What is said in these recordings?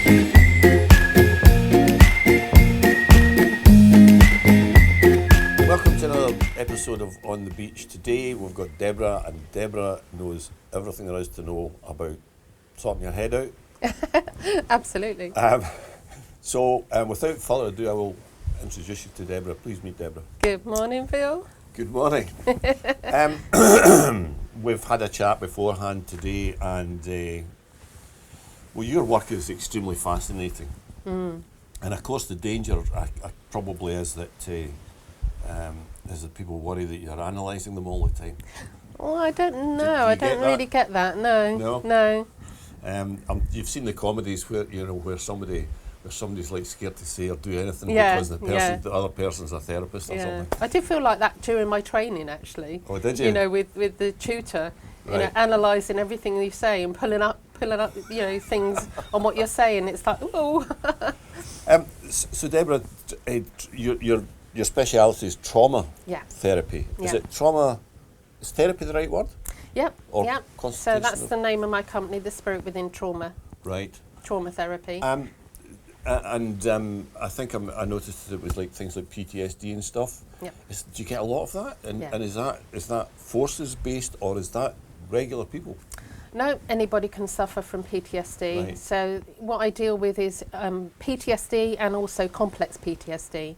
Welcome to another episode of On the Beach. Today we've got Deborah, and Deborah knows everything there is to know about sorting your head out. Absolutely. So without further ado, I will introduce you to Deborah. Please meet Deborah. Good morning, Phil. Good morning. We've had a chat beforehand today, and well, your work is extremely fascinating. And of course, the danger probably is that people worry that you're analysing them all the time. Well, I don't know. I don't really get that. No. No. You've seen the comedies where somebody's like scared to say or do anything because the other person's a therapist or something. I did feel like that during my training, actually. Oh, did you? You know, with the tutor, Right. you know, analysing everything you say and pulling up, you know, things on what you're saying. It's like, oh. So Deborah, your speciality is trauma therapy. Yeah. Is it trauma? Is therapy the right word? Yep. Or Yep. So that's the name of my company, The Spirit Within Trauma. Right. Trauma therapy. I think I noticed that it was like things like PTSD and stuff. Yep. Do you get a lot of that? And is that forces based, or is that regular people? No, anybody can suffer from PTSD. Right. So what I deal with is PTSD and also complex PTSD.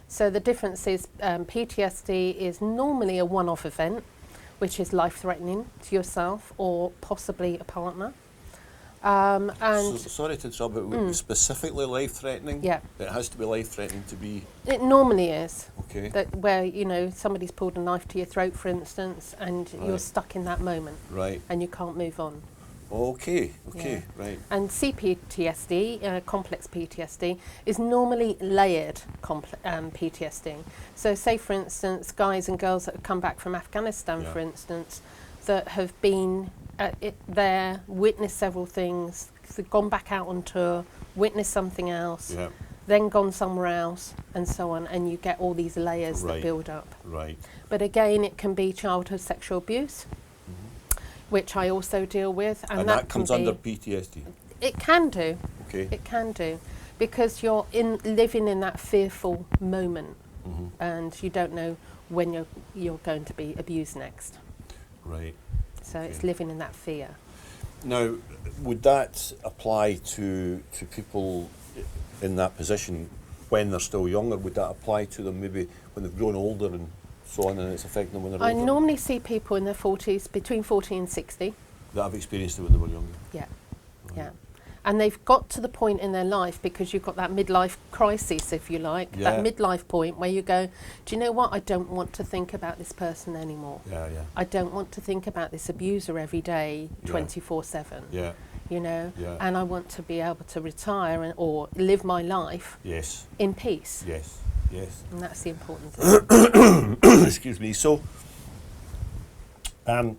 So the difference is PTSD is normally a one-off event, which is life-threatening to yourself or possibly a partner. Sorry to interrupt, but specifically life-threatening? Yeah. It has to be life-threatening to be... It normally is. Okay. Where, you know, somebody's pulled a knife to your throat, for instance, and you're stuck in that moment. Right. And you can't move on. Okay, Yeah. right. And CPTSD, complex PTSD, is normally layered PTSD. So say, for instance, guys and girls that have come back from Afghanistan, for instance, that have been there, witnessed several things, gone back out on tour, witnessed something else, then gone somewhere else, and so on, and you get all these layers that build up. Right. But again, it can be childhood sexual abuse, which I also deal with. And that comes under PTSD? It can do. Okay. It can do. Because you're living in that fearful moment, and you don't know when you're going to be abused next. Right. So it's living in that fear. Now, would that apply to people in that position when they're still young, or would that apply to them maybe when they've grown older and so on, and it's affecting them when they're older? I normally see people in their 40s, between 40 and 60. That have experienced it when they were younger? Yeah, Right. yeah. And they've got to the point in their life, because you've got that midlife crisis, if you like, that midlife point where you go, do you know what, I don't want to think about this person anymore. Yeah. I don't want to think about this abuser every day, 24/7. Yeah. You know, Yeah. and I want to be able to retire or live my life in peace. Yes. And that's the important thing. Excuse me. So are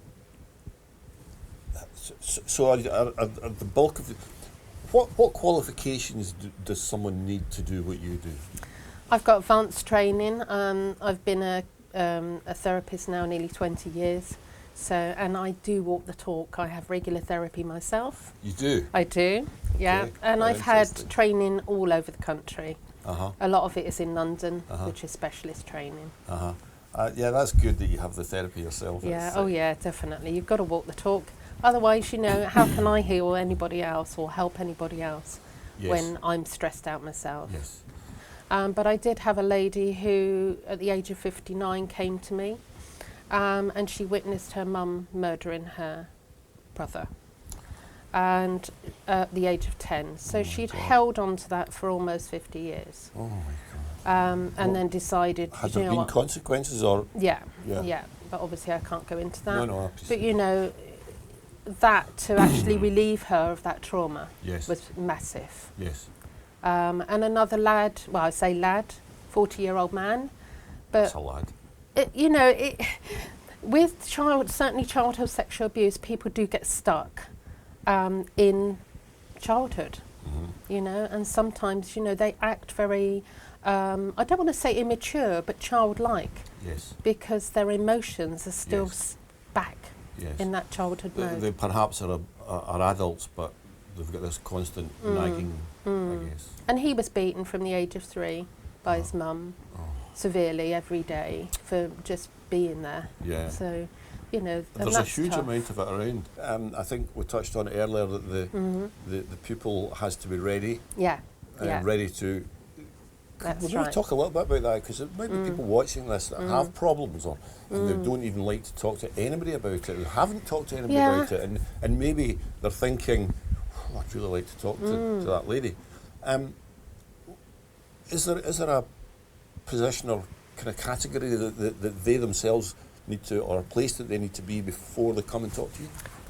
the bulk of what qualifications does someone need to do what you do? I've got advanced training. I've been a therapist now nearly 20 years. So, and I do walk the talk. I have regular therapy myself. You do? I do, yeah. And I've had training all over the country. A lot of it is in London, which is specialist training. Yeah, that's good that you have the therapy yourself. Yeah, yeah, definitely. You've got to walk the talk. Otherwise, you know, how can I heal anybody else or help anybody else when I'm stressed out myself? Yes. But I did have a lady who, at the age of 59, came to me, and she witnessed her mum murdering her brother, and at the age of 10. So she'd held on to that for almost 50 years. Oh my God. And then decided... Had there been consequences or...? Yeah. But obviously I can't go into that. No. But you know, that to actually relieve her of that trauma was massive. Yes. And another lad, well, I say lad, 40-year-old man. But that's a lad. With certainly childhood sexual abuse, people do get stuck in childhood, you know, and sometimes, you know, they act very, I don't want to say immature, but childlike. Yes. Because their emotions are still back yes. in that childhood mode. They perhaps are adults, but they've got this constant nagging, I guess. And he was beaten from the age of 3 by his mum severely every day for just being there. Yeah. So, you know, and there's a that's huge tough. amount of it around. I think we touched on it earlier that the pupil has to be ready. Yeah. Ready to. That's We're going right. to talk a little bit about that because there might be people watching this that have problems and they don't even like to talk to anybody about it. They haven't talked to anybody about it, and maybe they're thinking, oh, I'd really like to talk to that lady. Is there a position or kind of category that they themselves need to, or a place that they need to be before they come and talk to you?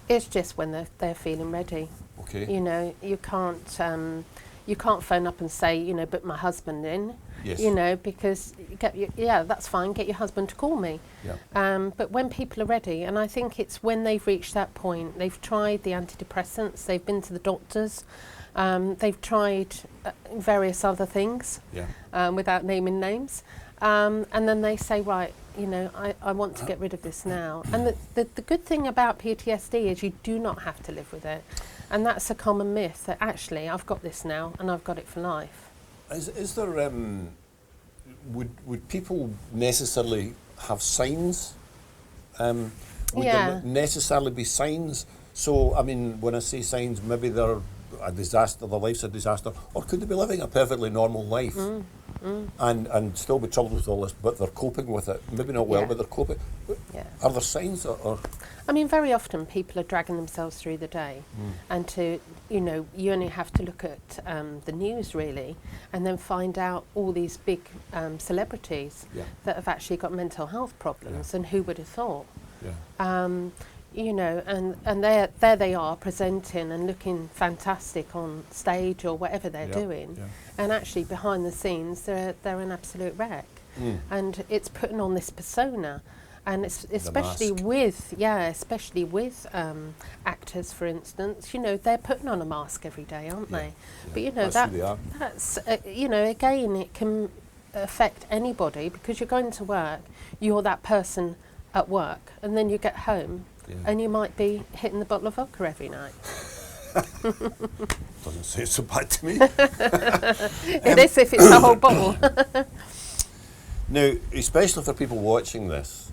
It's just when they're feeling ready. Okay. You know, you can't phone up and say, you know, book my husband in. Yes. You know, because that's fine. Get your husband to call me. Yeah. But when people are ready, and I think it's when they've reached that point, they've tried the antidepressants, they've been to the doctors, they've tried various other things. Yeah. Without naming names, and then they say, right, you know, I want to get rid of this now. And the good thing about PTSD is you do not have to live with it. And that's a common myth, that actually I've got this now and I've got it for life. Is there, would people necessarily have signs? Would there necessarily be signs? So, I mean, when I say signs, maybe they're a disaster, their life's a disaster, or could they be living a perfectly normal life and still be troubled with all this, but they're coping with it? Maybe not well, but they're coping. Yeah. Are there signs or? I mean, very often people are dragging themselves through the day, and you know, you only have to look at the news really, and then find out all these big celebrities that have actually got mental health problems, and who would have thought? Yeah. You know, and there they are presenting and looking fantastic on stage or whatever they're doing, and actually behind the scenes they're an absolute wreck, and it's putting on this persona. And it's especially with actors, for instance, you know, they're putting on a mask every day, aren't they? Yeah. But you know, that's you know, again, it can affect anybody, because you're going to work, you're that person at work, and then you get home and you might be hitting the bottle of vodka every night. Doesn't say so bad to me. It is if it's a whole bottle. Now, especially for people watching this,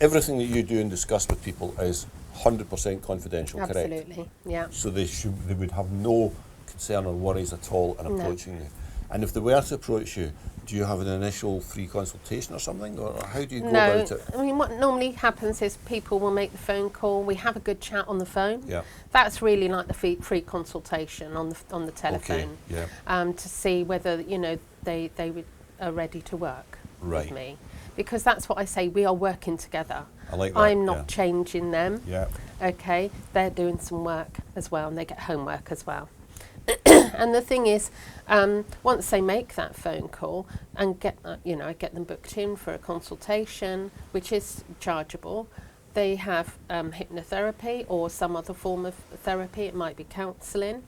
everything that you do and discuss with people is 100% confidential, correct? Absolutely, yeah. So they would have no concern or worries at all in approaching you. And if they were to approach you, do you have an initial free consultation or something, or how do you go about it? I mean, what normally happens is people will make the phone call. We have a good chat on the phone. Yeah. That's really like the free consultation on the telephone. Okay. Yeah. To see whether, you know, they are ready to work with me, because that's what I say. We are working together. I like that. I'm not changing them. Yeah. Okay. They're doing some work as well, and they get homework as well. And the thing is, once they make that phone call and get, you know, I get them booked in for a consultation, which is chargeable. They have hypnotherapy or some other form of therapy. It might be counselling,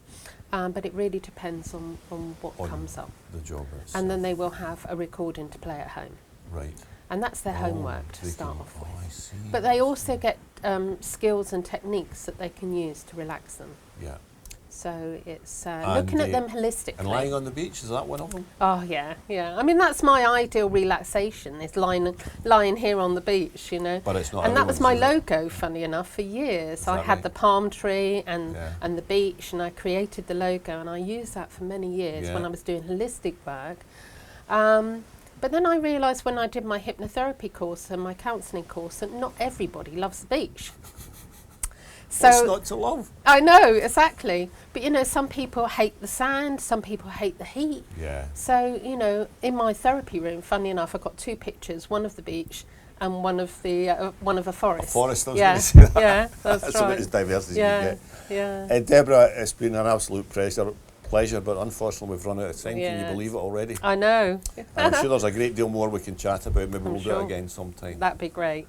but it really depends on what comes up. The job is. And then they will have a recording to play at home. Right. And that's their homework to start off with. I see. But they also get skills and techniques that they can use to relax them. Yeah. So it's looking at them holistically. And lying on the beach, is that one of them? Oh yeah, yeah. I mean, that's my ideal relaxation, is lying here on the beach, you know. But it's not. And that was my logo, funny enough, for years. I had the palm tree and the beach, and I created the logo, and I used that for many years when I was doing holistic work. But then I realised when I did my hypnotherapy course and my counselling course that not everybody loves the beach. So what's not to love? I know, exactly. But, you know, some people hate the sand, some people hate the heat. Yeah. So, you know, in my therapy room, funny enough, I've got 2 pictures, one of the beach and one of a forest. A forest, I was yeah. going to say that. Yeah, that's right. So it's diverse as you get. Yeah. Deborah, it's been an absolute pleasure, but unfortunately we've run out of time. Can you believe it already? I know. And I'm sure there's a great deal more we can chat about. Maybe we'll do it again sometime. That'd be great.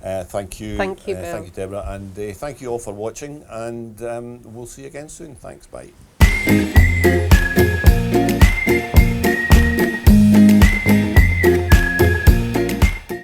Thank you. Thank you, Bill. Thank you, Deborah. And thank you all for watching. And we'll see you again soon. Thanks. Bye.